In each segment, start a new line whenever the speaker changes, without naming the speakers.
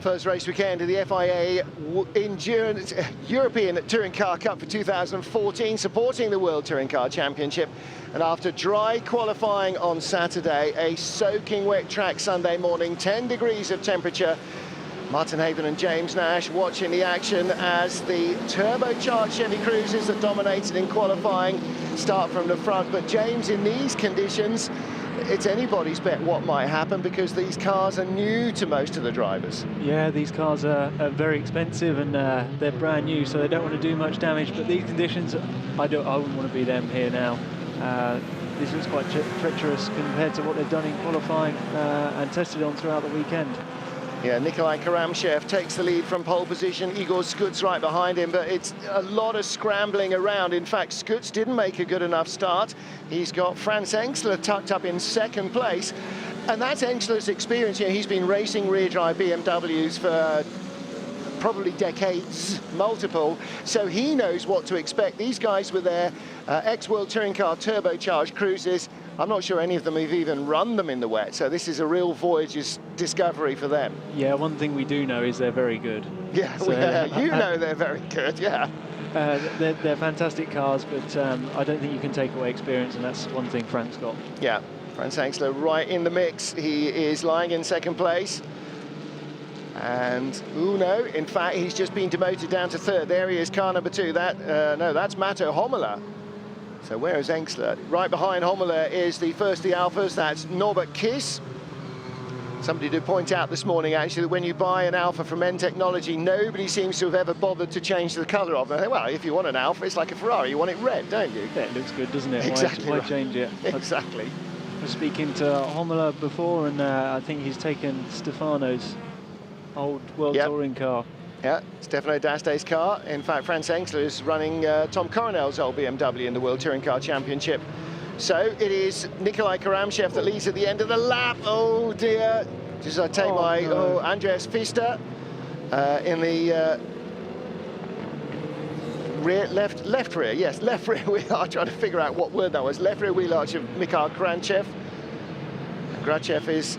First race weekend of the FIA Endurance European Touring Car Cup for 2014, supporting the World Touring Car Championship. And after dry qualifying on Saturday, a soaking wet track Sunday morning, 10 degrees of temperature, Martin Haven and James Nash watching the action as the turbocharged Chevy Cruisers that dominated in qualifying start from the front. But James, in these conditions, it's anybody's bet what might happen, because these cars are new to most of the drivers.
Yeah, these cars are very expensive, and they're brand new, so they don't want to do much damage. But these conditions, I wouldn't want to be them here now. This looks quite treacherous compared to what they've done in qualifying and tested on throughout the weekend.
Yeah, Nikolai Karamchev takes the lead from pole position. Igor Skut's right behind him, but it's a lot of scrambling around. In fact, Skut's didn't make a good enough start. He's got Franz Engstler tucked up in second place, and that's Engstler's experience. You know, he's been racing rear-drive BMWs for probably decades, multiple, so he knows what to expect. These guys with their ex-World Touring Car turbocharged cruisers, I'm not sure any of them have even run them in the wet, so this is a real voyage's discovery for them.
Yeah, one thing we do know is they're very good.
Yeah,
so,
you know they're very good, yeah.
They're fantastic cars, but I don't think you can take away experience, and that's one thing Frank's got. Yeah,
Franz Engstler right in the mix. He is lying in second place. And, no, in fact, he's just been demoted down to third. There he is, car number 2. No, that's Matto Hommler. So where is Engstler? Right behind Hommler is the first of the Alphas. That's Norbert Kiss. Somebody did point out this morning, actually, that when you buy an Alpha from N Technology, nobody seems to have ever bothered to change the colour of it. Well, if you want an Alpha, it's like a Ferrari. You want it red, don't you?
Yeah, it looks good, doesn't it?
Exactly.
Why change it?
Exactly.
I was speaking to Hommler before, and I think he's taken Stefano's old World Touring car.
Yeah, Stefano D'Aste's car. In fact, Franz Engstler is running Tom Coronel's old BMW in the World Touring Car Championship. So it is Nikolai Karamchev that leads at the end of the lap. Oh dear. Just I take Andreas Pfister in the rear, left rear. Yes, left rear wheel arch. Trying to figure out what word that was. Left rear wheel arch of Mikhail Karamchev. Karamchev is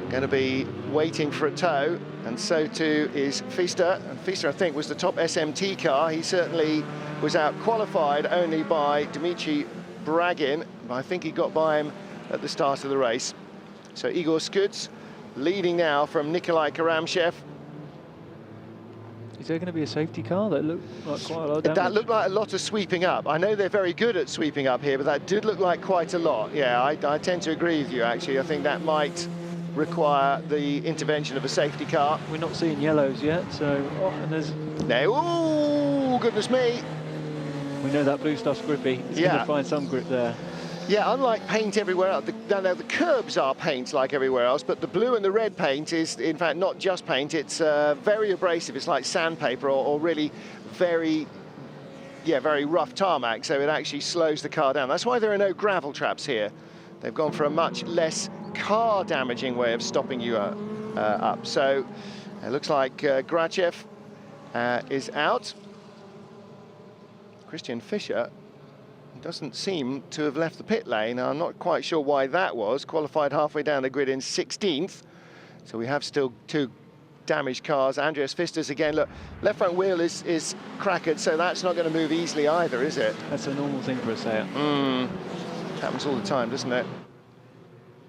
going to be waiting for a tow, and so too is Pfister. And Pfister, I think, was the top SMT car. He certainly was out qualified only by Dmitry Bragin, but I think he got by him at the start of the race. So Igor Skut's leading now from Nikolai Karamchev.
Is there going to be a safety car? That looked like quite a lot of damage.
That looked like a lot of sweeping up. I know they're very good at sweeping up here, but that did look like quite a lot. Yeah, I tend to agree with you, actually. I think that might require the intervention of a safety car.
We're not seeing yellows yet, so... and there's...
No, oh, goodness me.
We know that blue stuff's grippy. It's going to find some grip there.
Yeah, unlike paint everywhere else, the curbs are paint like everywhere else, but the blue and the red paint is, in fact, not just paint. It's very abrasive. It's like sandpaper or really very rough tarmac, so it actually slows the car down. That's why there are no gravel traps here. They've gone for a much less car-damaging way of stopping you up. So it looks like Grachev is out. Christian Fischer doesn't seem to have left the pit lane. I'm not quite sure why that was. Qualified halfway down the grid in 16th. So we have still 2 damaged cars. Andreas Pfister's again, look, left front wheel is crackered, so that's not going to move easily either, is it?
That's a normal thing for a Seat.
Happens all the time, doesn't it?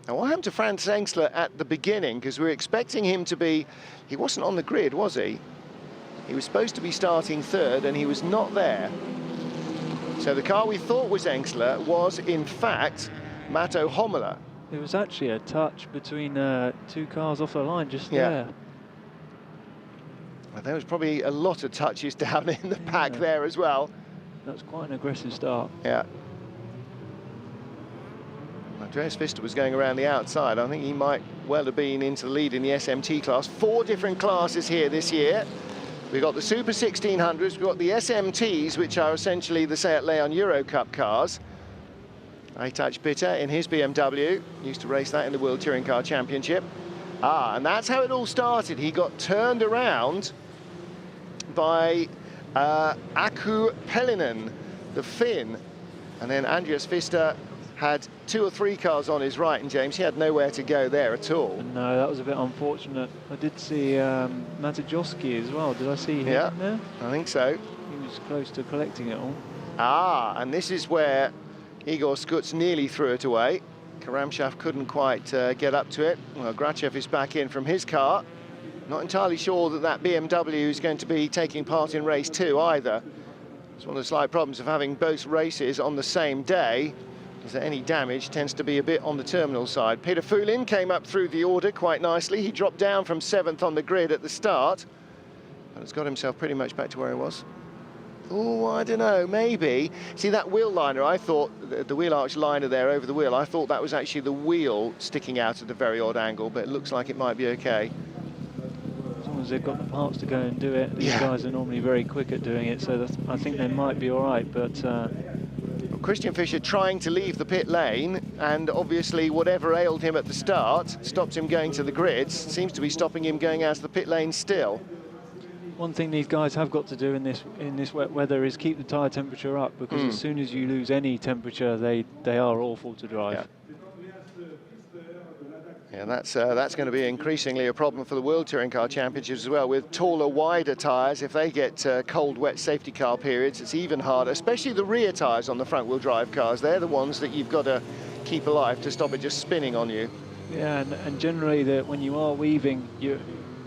Now, what happened to Franz Engstler at the beginning? Because we were expecting him to be... He wasn't on the grid, was he? He was supposed to be starting third, and he was not there. So the car we thought was Engstler was, in fact, Matto Hommler.
It was actually a touch between 2 cars off the line just there.
Well, there was probably a lot of touches down in the pack there as well.
That was quite an aggressive start.
Yeah. Andreas Pfister was going around the outside. I think he might well have been into the lead in the SMT class. 4 different classes here this year. We've got the Super 1600s, we've got the SMTs, which are essentially the Seat Leon Euro Cup cars. Aytac Bitter in his BMW, used to race that in the World Touring Car Championship. And that's how it all started. He got turned around by Aku Pellinen, the Finn. And then Andreas Pfister had 2 or 3 cars on his right, and James, he had nowhere to go there at all.
No, that was a bit unfortunate. I did see Matajowski as well. Did I see him in there?
I think so.
He was close to collecting it all.
Ah, and this is where Igor Skuts nearly threw it away. Karamshev couldn't quite get up to it. Well, Grachev is back in from his car. Not entirely sure that BMW is going to be taking part in race 2 either. It's one of the slight problems of having both races on the same day, is that any damage tends to be a bit on the terminal side. Peter Fulin came up through the order quite nicely. He dropped down from 7th on the grid at the start, but has got himself pretty much back to where he was. Oh, I don't know, maybe. See that wheel liner, I thought, the wheel arch liner there over the wheel, I thought that was actually the wheel sticking out at a very odd angle, but it looks like it might be okay.
As long as they've got the parts to go and do it. These guys are normally very quick at doing it, so I think they might be all right, but...
Christian Fischer trying to leave the pit lane, and obviously whatever ailed him at the start stops him going to the grids, seems to be stopping him going out of the pit lane still.
One thing these guys have got to do in this wet weather is keep the tyre temperature up, because as soon as you lose any temperature, they are awful to drive.
Yeah, that's going to be increasingly a problem for the World Touring Car Championships as well, with taller, wider tyres. If they get cold, wet safety car periods, it's even harder, especially the rear tyres on the front-wheel drive cars. They're the ones that you've got to keep alive to stop it just spinning on you.
Yeah, and generally when you are weaving, you're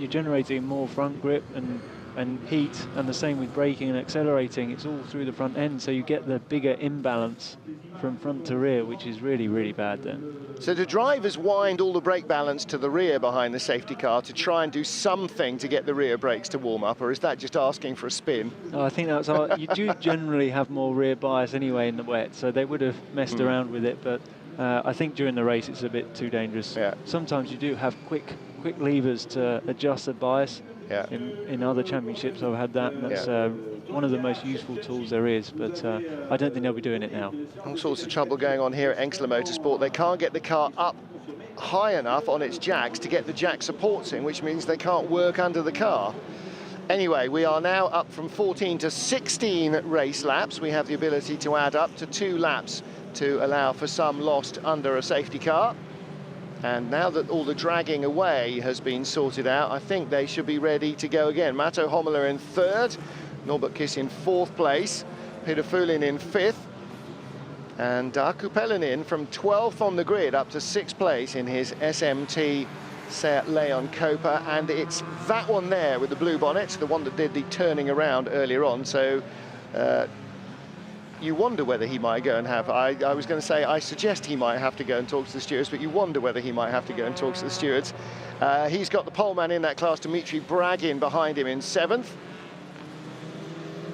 generating more front grip and heat, and the same with braking and accelerating. It's all through the front end, so you get the bigger imbalance from front to rear, which is really, really bad then.
So do drivers wind all the brake balance to the rear behind the safety car to try and do something to get the rear brakes to warm up, or is that just asking for a spin?
I think that's you do generally have more rear bias anyway in the wet, so they would have messed around with it, but I think during the race it's a bit too dangerous.
Yeah.
Sometimes you do have quick levers to adjust the bias.
Yeah.
In other championships I've had that, and that's one of the most useful tools there is, but I don't think they'll be doing it now.
All sorts of trouble going on here at Engsler Motorsport. They can't get the car up high enough on its jacks to get the jack supports in, which means they can't work under the car. Anyway, we are now up from 14 to 16 race laps. We have the ability to add up to 2 laps to allow for some lost under a safety car. And now that all the dragging away has been sorted out, I think they should be ready to go again. Matto Hommler in 3rd, Norbert Kiss in 4th place, Peter Fulin in 5th, and Darko Pellenin from 12th on the grid up to 6th place in his SMT Seat Leon Copa. And it's that one there with the blue bonnet, the one that did the turning around earlier on. So you wonder whether he might go and have, I was going to say, I suggest he might have to go and talk to the stewards, but you wonder whether he might have to go and talk to the stewards. He's got the poleman in that class, Dmitry Bragin, behind him in 7th.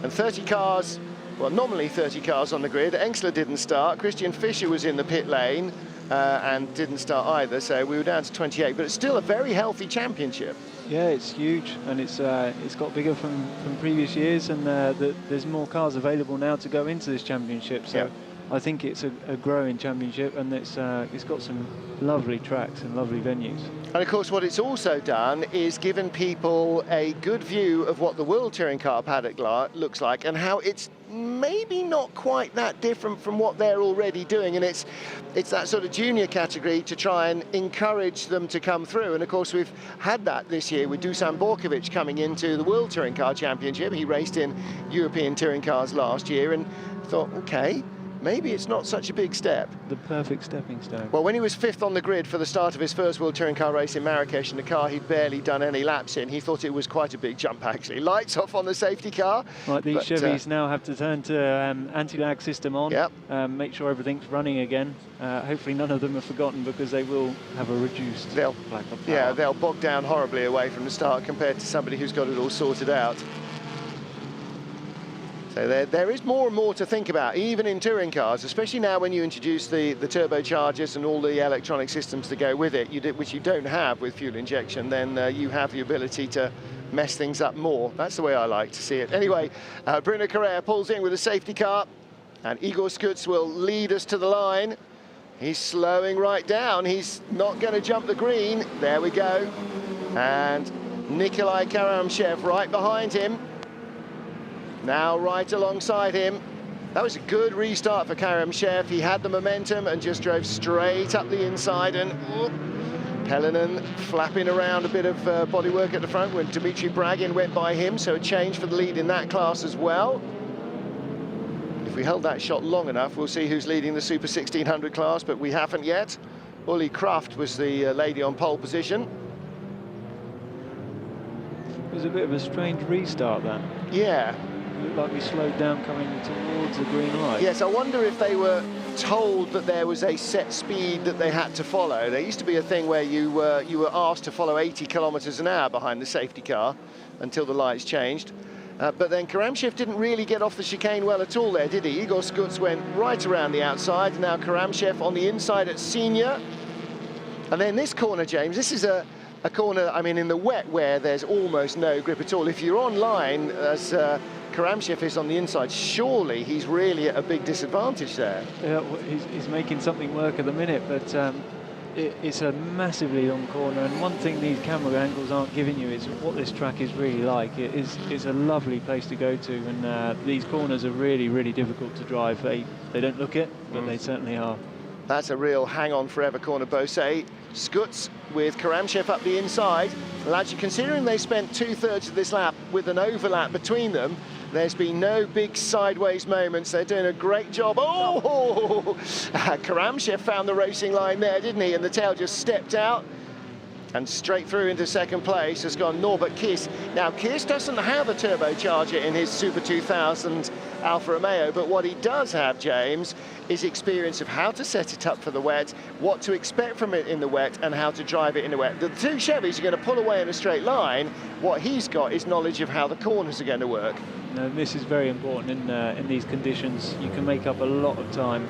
And 30 cars, well, nominally 30 cars on the grid. Engsler didn't start. Christian Fischer was in the pit lane and didn't start either, so we were down to 28, but it's still a very healthy championship.
Yeah, it's huge, and it's got bigger from previous years, and there's more cars available now to go into this championship. So I think it's a growing championship, and it's got some lovely tracks and lovely venues.
And of course, what it's also done is given people a good view of what the World Touring Car paddock looks like, and how it's maybe not quite that different from what they're already doing. And it's that sort of junior category to try and encourage them to come through. And of course, we've had that this year with Dusan Borkovic coming into the World Touring Car Championship. He raced in European touring cars last year and thought, okay, maybe it's not such a big step.
The perfect stepping stone.
Well, when he was 5th on the grid for the start of his first World Touring Car race in Marrakesh, and the car he'd barely done any laps in, he thought it was quite a big jump, actually. Lights off on the safety car.
Right, these Chevys now have to turn to anti-lag system on, make sure everything's running again. Hopefully none of them are forgotten, because they will have a reduced lack of power.
Yeah, they'll bog down horribly away from the start compared to somebody who's got it all sorted out. So there is more and more to think about, even in touring cars, especially now when you introduce the turbochargers and all the electronic systems to go with it, which you don't have with fuel injection. Then you have the ability to mess things up more. That's the way I like to see it. Anyway, Bruno Carrera pulls in with a safety car, and Igor Skuts will lead us to the line. He's slowing right down. He's not going to jump the green. There we go. And Nikolai Karamshev right behind him. Now right alongside him. That was a good restart for Karim Chef. He had the momentum and just drove straight up the inside, and Pellinan flapping around a bit of bodywork at the front when Dimitri Bragin went by him, so a change for the lead in that class as well. If we held that shot long enough, we'll see who's leading the Super 1600 class, but we haven't yet. Uli Kraft was the lady on pole position.
It was a bit of a strange restart, that.
Yeah.
It looked like we slowed down coming towards the green light.
Yes, I wonder if they were told that there was a set speed that they had to follow. There used to be a thing where you were asked to follow 80 kilometers an hour behind the safety car until the lights changed. But then Karamshev didn't really get off the chicane well at all there, did he? Igor Skuts went right around the outside. Now Karamshev on the inside at senior. And then this corner, James, this is a corner, I mean, in the wet where there's almost no grip at all. If you're on line, as Karamshev is on the inside, surely he's really at a big disadvantage there.
Yeah, well, he's making something work at the minute, but it's a massively long corner, and one thing these camera angles aren't giving you is what this track is really like. It's a lovely place to go to, and these corners are really, really difficult to drive. They don't look it, but they certainly are.
That's a real hang-on forever corner, Bose. Skuts with Karamshev up the inside. Well, actually, considering they spent 2/3 of this lap with an overlap between them, there's been no big sideways moments. They're doing a great job. Oh! Karamshev found the racing line there, didn't he? And the tail just stepped out. And straight through into second place has gone Norbert Kiss. Now, Kiss doesn't have a turbocharger in his Super 2000 Alfa Romeo, but what he does have, James, is experience of how to set it up for the wet, what to expect from it in the wet, and how to drive it in the wet. The two Chevys are going to pull away in a straight line. What he's got is knowledge of how the corners are going to work.
No, this is very important in these conditions. You can make up a lot of time.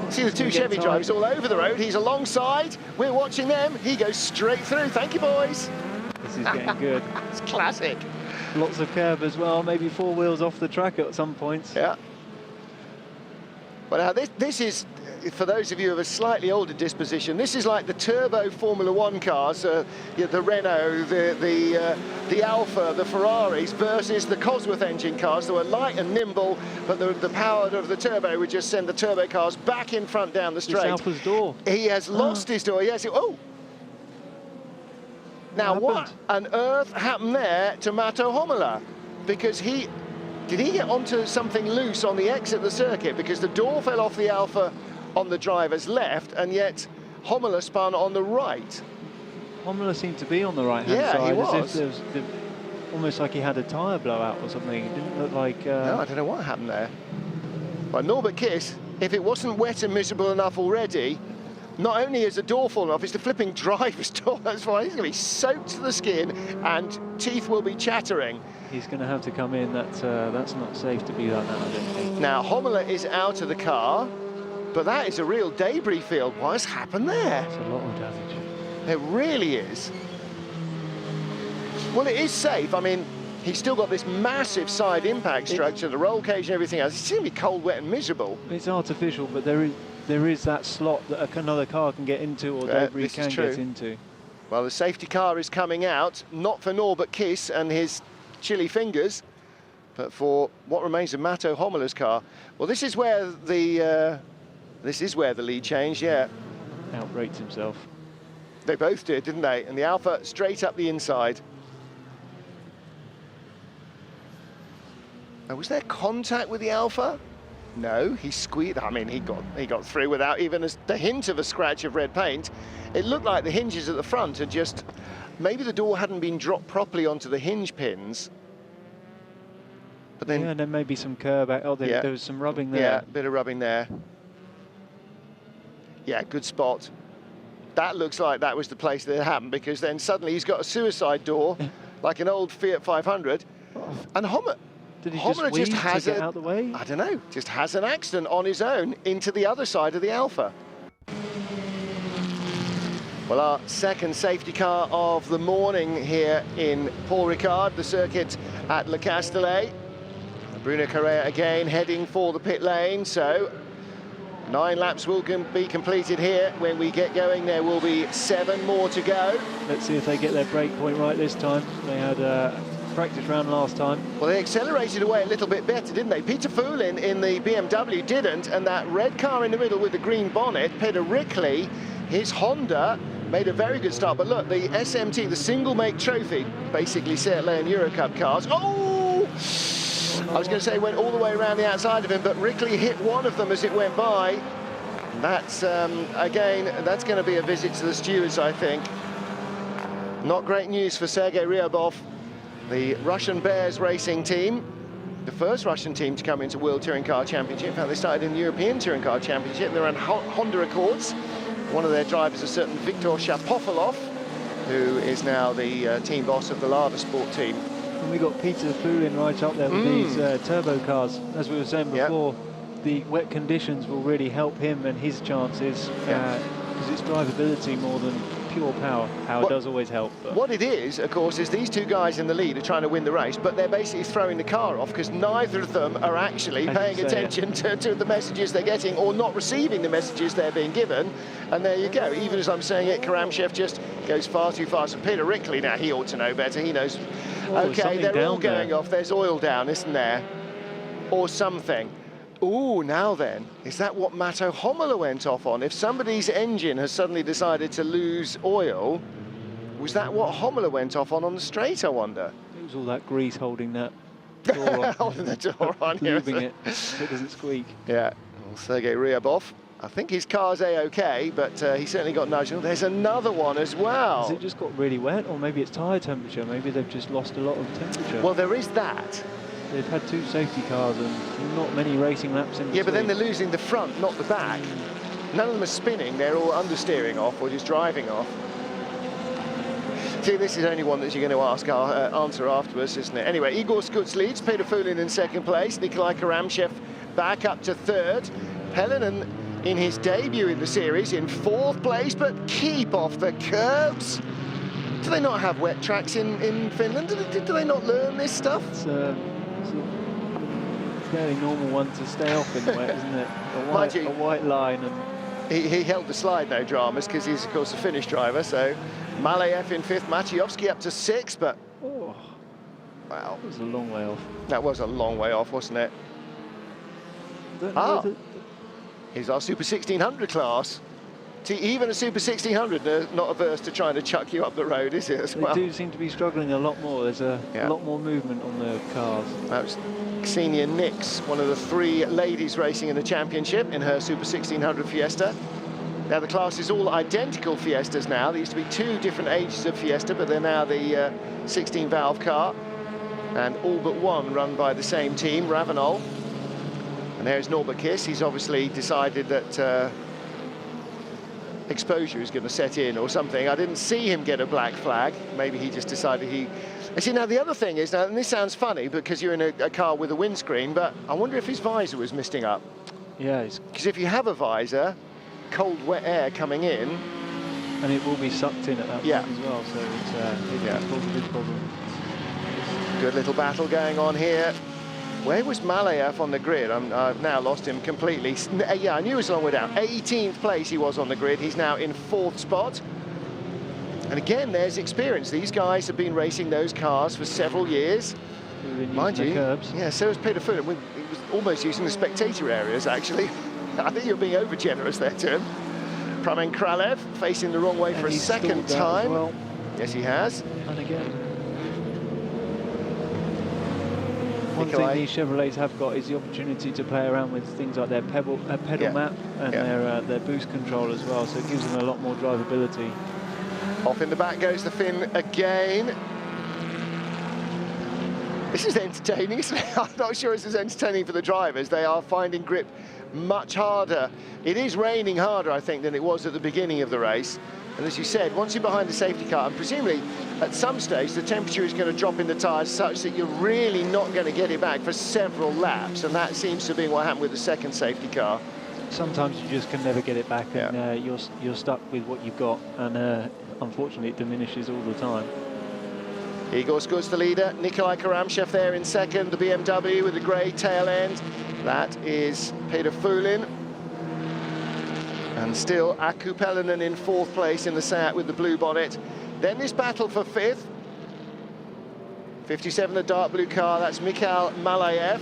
See the two Chevy drivers all over the road. He's alongside. We're watching them. He goes straight through. Thank you, boys.
This is getting good.
It's classic.
Lots of curve as well. Maybe four wheels off the track at some points.
Yeah. Well, now this is, for those of you of a slightly older disposition, this is like the turbo Formula One cars, the Renault, the Alfa, the Ferraris, versus the Cosworth engine cars that were light and nimble, but the power of the turbo would just send the turbo cars back in front down the straight.
It's Alfa's door.
He has lost his door. Yes. Oh. Now, what on earth happened there to Mato Homola? Because did he get onto something loose on the exit of the circuit? Because the door fell off the Alfa on the driver's left, and yet Homola spun on the right.
Homola seemed to be on the right-hand side.
He was.
As if there was almost like he had a tyre blowout or something. It didn't look like...
No, I don't know what happened there. But Norbert Kiss, if it wasn't wet and miserable enough already, not only is the door fallen off, it's the flipping driver's door as well. He's going to be soaked to the skin, and teeth will be chattering.
He's going to have to come in. That's not safe to be like that, I don't think.
Now, Homola is out of the car, but that is a real debris field. What's happened there?
It's a lot of damage.
It really is. Well, it is safe. I mean, he's still got this massive side impact structure, the roll cage and everything else. It's going to be cold, wet and miserable.
It's artificial, but there is that slot that another car can get into, or debris can get into.
Well, the safety car is coming out, not for Norbert Kiss and his chilly fingers, but for what remains of Mato Homola's car. Well, this is where the lead changed, yeah.
Outbraked himself.
They both did, didn't they? And the Alfa straight up the inside. Now, was there contact with the Alfa? No, he squeezed. I mean, he got through without even the hint of a scratch of red paint. It looked like the hinges at the front had just, maybe the door hadn't been dropped properly onto the hinge pins. But then,
yeah, and then maybe some curb. Oh, there was some rubbing there.
Yeah, a bit of rubbing there. Yeah, good spot. That looks like that was the place that it happened, because then suddenly he's got a suicide door, like an old Fiat 500, and Homola.
Did he just weave to get out the way?
I don't know, just has an accident on his own into the other side of the Alfa. Well, our second safety car of the morning here in Paul Ricard, the circuit at Le Castellet. Bruno Correa again heading for the pit lane, so 9 laps will be completed here. When we get going, there will be 7 more to go.
Let's see if they get their break point right this time. They had practice round last time.
Well, they accelerated away a little bit better, didn't they? Peter Foulin in the BMW didn't, and that red car in the middle with the green bonnet, Peter Rickley, his Honda, made a very good start. But look, the SMT, the single-make trophy, basically Seat Leon Eurocup cars. Oh! I was going to say went all the way around the outside of him, but Rickley hit one of them as it went by. That's, again, that's going to be a visit to the stewards, I think. Not great news for Sergei Ryabov, the Russian Bears racing team. The first Russian team to come into World Touring Car Championship. In fact, they started in the European Touring Car Championship. They're on Honda Accords. One of their drivers, a certain Viktor Shapovalov, who is now the team boss of the Lava Sport team.
And we got Peter Foulin right up there with these turbo cars. As we were saying before, the wet conditions will really help him and his chances, because it's drivability more than pure power. Power does always help. But
what it is, of course, is these two guys in the lead are trying to win the race, but they're basically throwing the car off because neither of them are actually paying attention to the messages they're getting or not receiving the messages they're being given. And there you go. Even as I'm saying it, Karamshev just goes far too fast. And Peter Rickley, now he ought to know better. He knows, okay, they're all going off. There's oil down, isn't there? Or something. Ooh, now then, is that what Matto Homolo went off on? If somebody's engine has suddenly decided to lose oil, was that what Homolo went off on the straight, I wonder?
it was all that grease holding that door on.
Holding the door on,
Lubing it so it doesn't squeak.
Yeah, well, Sergei Ryabov. I think his car's A-OK, but he certainly got nudged. Oh, there's another one as well.
Has it just got really wet, or maybe it's tyre temperature? Maybe they've just lost a lot of temperature.
Well, there is that.
They've had two safety cars and not many racing laps in between.
Yeah, but then they're losing the front, not the back. None of them are spinning. They're all understeering off or just driving off. See, this is only one that you're going to answer afterwards, isn't it? Anyway, Igor Skuts leads, Peter Foulin in second place, Nikolai Karamshev back up to third. Pellonen in his debut in the series in fourth place, but keep off the curbs. Do they not have wet tracks in Finland? Do they not learn this stuff?
It's a fairly normal one to stay off in the wet, isn't it? A white line. And
he held the slide, no dramas, because he's, of course, a Finnish driver. So Maleyev in fifth, Maciejowski up to sixth, but wow.
That was a long way off.
That was a long way off, wasn't it? Here's our Super 1600 class. See, even a Super 1600 not averse to trying to chuck you up the road, is it, as well?
They do seem to be struggling a lot more. There's a lot more movement on the cars.
That was Xenia Nix, one of the three ladies racing in the championship in her Super 1600 Fiesta. Now the class is all identical Fiestas now. There used to be two different ages of Fiesta, but they're now the 16-valve car. And all but one run by the same team, Ravenol. And there's Norbert Kiss. He's obviously decided that exposure is going to set in or something. I didn't see him get a black flag. Maybe he just decided he... You see, now the other thing is, now, and this sounds funny because you're in a car with a windscreen, but I wonder if his visor was misting up.
Yeah.
Because if you have a visor, cold, wet air coming in...
And it will be sucked in at that point as well, so it's cause a big problem.
Good little battle going on here. Where was Maleyev on the grid? I've now lost him completely. Yeah, I knew he was a long way down. 18th place he was on the grid. He's now in fourth spot. And again, there's experience. These guys have been racing those cars for several years. Mind you,
curbs.
Yeah, so is Peter Foulin. He was almost using the spectator areas, actually. I think you're being over-generous there, Tim. Pramen Kralev facing the wrong way for a second time.
Well.
Yes, he has.
And again. One thing these Chevrolets have got is the opportunity to play around with things like their pedal map and their boost control as well, so it gives them a lot more drivability.
Off in the back goes the Finn again. This is entertaining, isn't it? I'm not sure it's as entertaining for the drivers. They are finding grip much harder. It is raining harder, I think, than it was at the beginning of the race. And as you said, once you're behind the safety car, and presumably at some stage the temperature is going to drop in the tyres such that you're really not going to get it back for several laps, and that seems to be what happened with the second safety car.
Sometimes you just can never get it back, and you're stuck with what you've got, and unfortunately it diminishes all the time.
Igor Skuts the leader, Nikolai Karamshev there in second, the BMW with the grey tail end. That is Peter Foulin. And still Aku Pellonen in fourth place in the Seat with the blue bonnet. Then this battle for fifth. 57, the dark blue car, that's Mikhail Malayev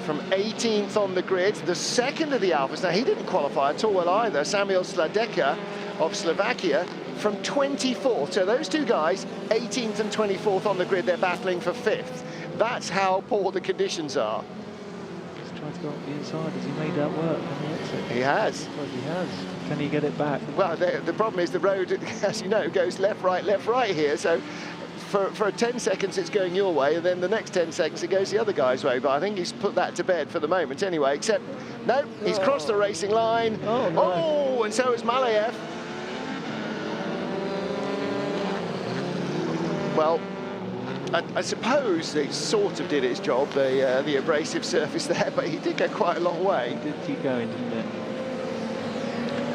from 18th on the grid, the second of the Alphas. Now, he didn't qualify at all well either. Samuel Sladeka of Slovakia from 24th. So those two guys, 18th and 24th on the grid, they're battling for 5th. That's how poor the conditions are.
He's tried to go up the inside. Has he made that work?
He has.
Well, he has. Can he get it back?
Well, the problem is the road, as you know, goes left, right here. So for 10 seconds it's going your way, and then the next 10 seconds it goes the other guy's way. But I think he's put that to bed for the moment anyway, except, no, he's crossed the racing line.
Oh, no.
Oh, and so has Malayev. Well, I suppose he sort of did his job, the abrasive surface there, but he did go quite a long way.
He did keep going, didn't it?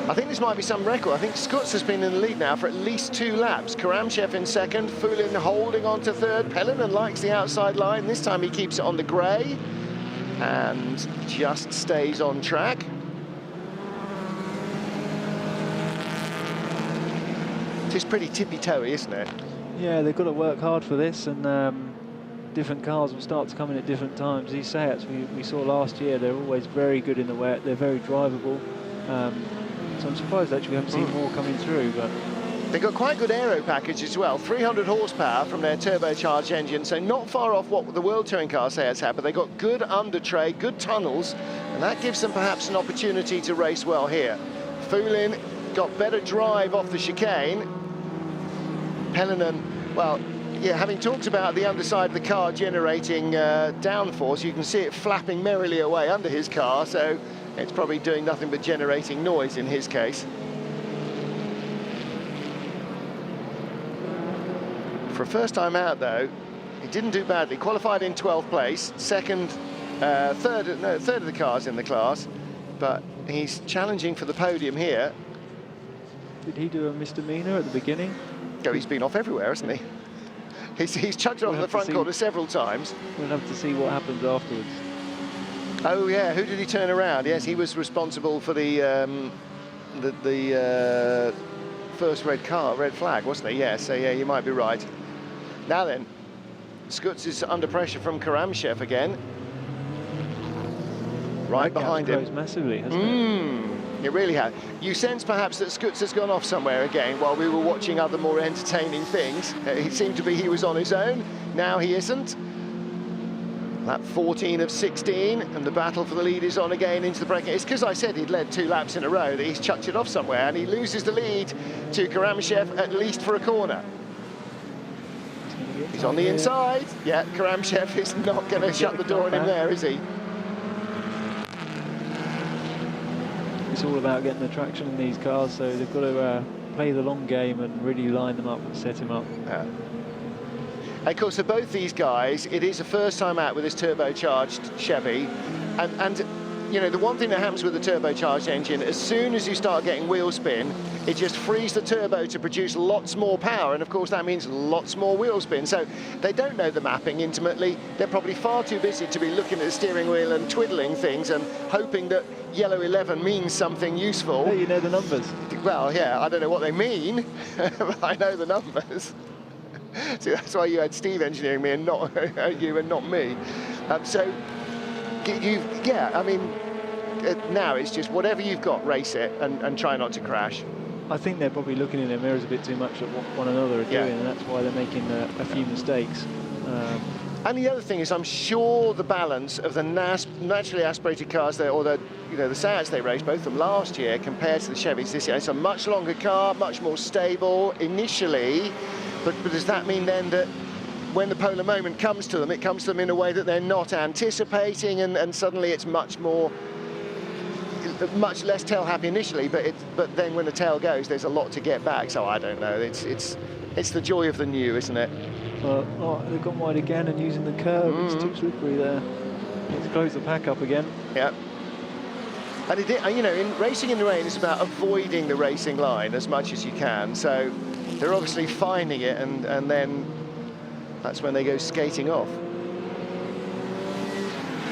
I think this might be some record. I think Skuts has been in the lead now for at least 2 laps. Karamchev in second, Fulin holding on to third. Pellinan likes the outside line. This time he keeps it on the grey and just stays on track. It is pretty tippy-toey, isn't it?
Yeah, they've got to work hard for this, and different cars will start to come in at different times. These Seats we saw last year, they're always very good in the wet. They're very drivable. So I'm surprised actually we haven't seen more coming through. But
they've got quite good aero package as well. 300 horsepower from their turbocharged engine, so not far off what the World Touring Car Seats have, but they've got good under tray, good tunnels, and that gives them perhaps an opportunity to race well here. Fulin got better drive off the chicane. Pellinan, well, yeah, having talked about the underside of the car generating downforce, you can see it flapping merrily away under his car, so it's probably doing nothing but generating noise in his case. For a first time out, though, he didn't do badly. Qualified in 12th place, third of the cars in the class, but he's challenging for the podium here.
did he do a misdemeanor at the beginning?
Oh, he's been off everywhere, hasn't he? He's chucked it off the front corner several times.
We'll have to see what happens afterwards.
Oh yeah, who did he turn around? Yes, he was responsible for the first red flag, wasn't he? Yes, so yeah, you might be right. Now then, Skuts is under pressure from Karamchev again. Right behind him.
Massively, hasn't it?
It really has. You sense perhaps that Skuts has gone off somewhere again while we were watching other more entertaining things. It seemed to be he was on his own. Now he isn't. Lap 14 of 16, and the battle for the lead is on again into the break. It's because I said he'd led 2 laps in a row that he's chucked it off somewhere, and he loses the lead to Karamchev at least for a corner. He's on the inside. Yeah, Karamchev is not going to shut the door on him there, is he?
It's all about getting the traction in these cars, so they've got to play the long game and really line them up and set him up.
Yeah. Of course, for both these guys, it is a first time out with this turbocharged Chevy, and you know, the one thing that happens with the turbocharged engine, as soon as you start getting wheel spin, it just frees the turbo to produce lots more power, and of course that means lots more wheel spin. So they don't know the mapping intimately. They're probably far too busy to be looking at the steering wheel and twiddling things and hoping that yellow 11 means something useful.
Hey, you know the numbers.
Well, yeah, I don't know what they mean, but I know the numbers. See, that's why you had Steve engineering me and not you and not me. So, yeah, I mean, now it's just whatever you've got, race it and try not to crash.
I think they're probably looking in their mirrors a bit too much at what one another are doing, and that's why they're making a few mistakes.
And the other thing is, I'm sure the balance of the naturally aspirated cars, or the Seats they raced, both of them last year, compared to the Chevys this year, it's a much longer car, much more stable initially. But does that mean then that when the polar moment comes to them, it comes to them in a way that they're not anticipating, and suddenly it's much less tail happy initially, but then when the tail goes, there's a lot to get back. So I don't know. It's the joy of the new, isn't it?
Oh, they've gone wide again and using the curve. It's too slippery there. Let's close the pack up again.
Yeah. And you know, in racing in the rain, it's about avoiding the racing line as much as you can. So they're obviously finding it, and then that's when they go skating off.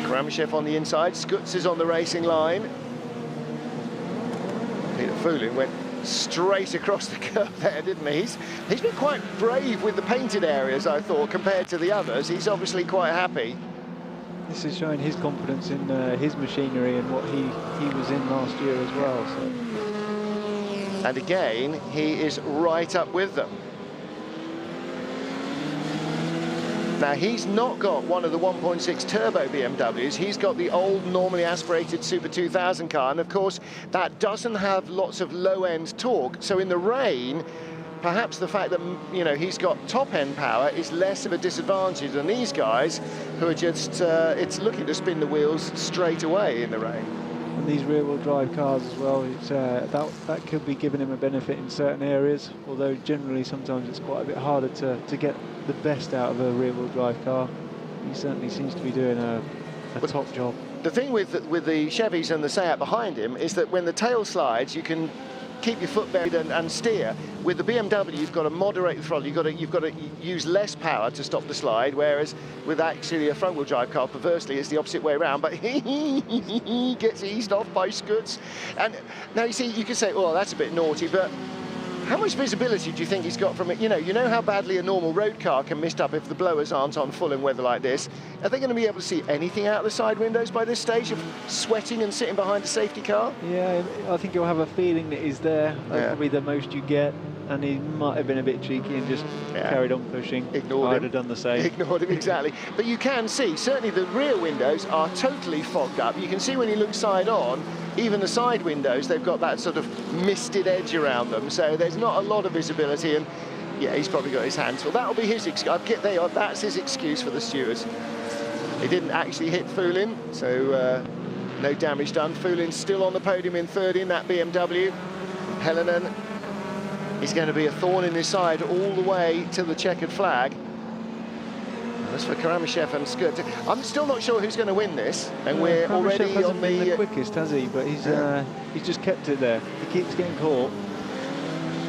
Karamchev on the inside, Skuts is on the racing line. Peter Fulin went straight across the curve there, didn't he? He's been quite brave with the painted areas, I thought, compared to the others. He's obviously quite happy.
This is showing his confidence in his machinery and what he was in last year as well. So.
And again, he is right up with them. Now, he's not got one of the 1.6 turbo BMWs. He's got the old, normally aspirated Super 2000 car. And of course, that doesn't have lots of low-end torque. So in the rain, perhaps the fact that, you know, he's got top-end power is less of a disadvantage than these guys who are just, it's looking to spin the wheels straight away in the rain.
And these rear-wheel drive cars as well, it's, that could be giving him a benefit in certain areas, although generally sometimes it's quite a bit harder to get the best out of a rear-wheel drive car. He certainly seems to be doing a top job.
The thing with the Chevys and the Seat behind him is that when the tail slides, you can keep your foot buried and steer. With the BMW, you've got to moderate the throttle. You've got to use less power to stop the slide, whereas with actually a front-wheel drive car, perversely, it's the opposite way around. But he gets eased off by Scutz. And now you see, you can say, "Oh, that's a bit naughty," but how much visibility do you think he's got from it? You know how badly a normal road car can mist up if the blowers aren't on full in weather like this. Are they going to be able to see anything out of the side windows by this stage of sweating and sitting behind a safety car?
Yeah, I think he'll have a feeling that he's there. That's probably the most you get. And he might have been a bit cheeky and just carried on pushing.
Ignored him.
I'd have done the same.
Ignored him, exactly. But you can see, certainly the rear windows are totally fogged up. You can see when you look side on, even the side windows, they've got that sort of misted edge around them. So there's not a lot of visibility. And yeah, he's probably got his hands full. That'll be his excuse. That's his excuse for the stewards. He didn't actually hit Foulin, so no damage done. Foulin's still on the podium in third in that BMW. Helenen is going to be a thorn in his side all the way to the checkered flag. As for Karamashev and Scutz, I'm still not sure who's going to win this, and we're already on
the quickest, has he? But he's just kept it there. He keeps getting caught.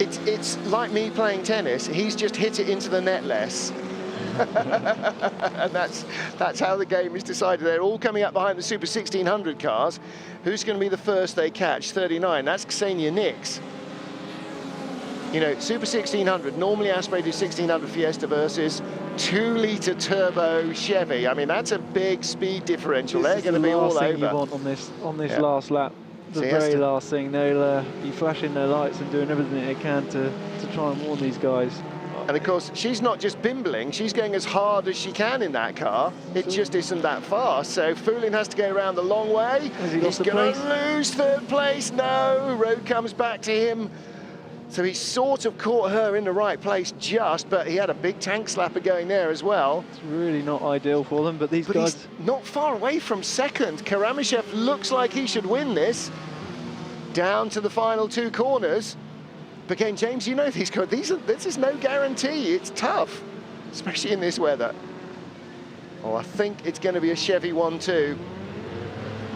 It's like me playing tennis. He's just hit it into the net less. And that's how the game is decided. They're all coming up behind the Super 1600 cars. Who's going to be the first they catch? 39. That's Ksenia Nix. You know, Super 1600, normally aspirated 1600 Fiesta versus 2-litre turbo Chevy. I mean, that's a big speed differential. They're going to be all over.
This is the last thing you want on this last lap. The very last thing. They'll be flashing their lights and doing everything they can to try and warn these guys.
And of course, she's not just bimbling, she's going as hard as she can in that car. It just isn't that fast. So Foulin has to go around the long way. He's going to lose third place. No, road comes back to him. So he sort of caught her in the right place just, but he had a big tank slapper going there as well.
It's really not ideal for them, but guys...
He's not far away from second. Karamashev looks like he should win this. Down to the final two corners. But again, James, you know these cars, this is no guarantee. It's tough, especially in this weather. Oh, I think it's going to be a Chevy 1-2.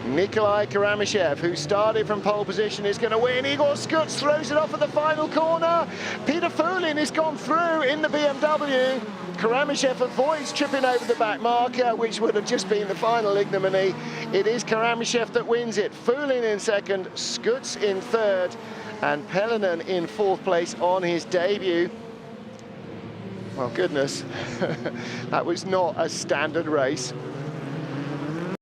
Nikolai Karamashev, who started from pole position, is going to win. Igor Scutz throws it off at the final corner. Peter Foulin has gone through in the BMW. Karamashev avoids tripping over the back marker, which would have just been the final ignominy. It is Karamashev that wins it. Foulin in second, Scutz in third, and Helenen in fourth place on his debut. Well, goodness, that was not a standard race.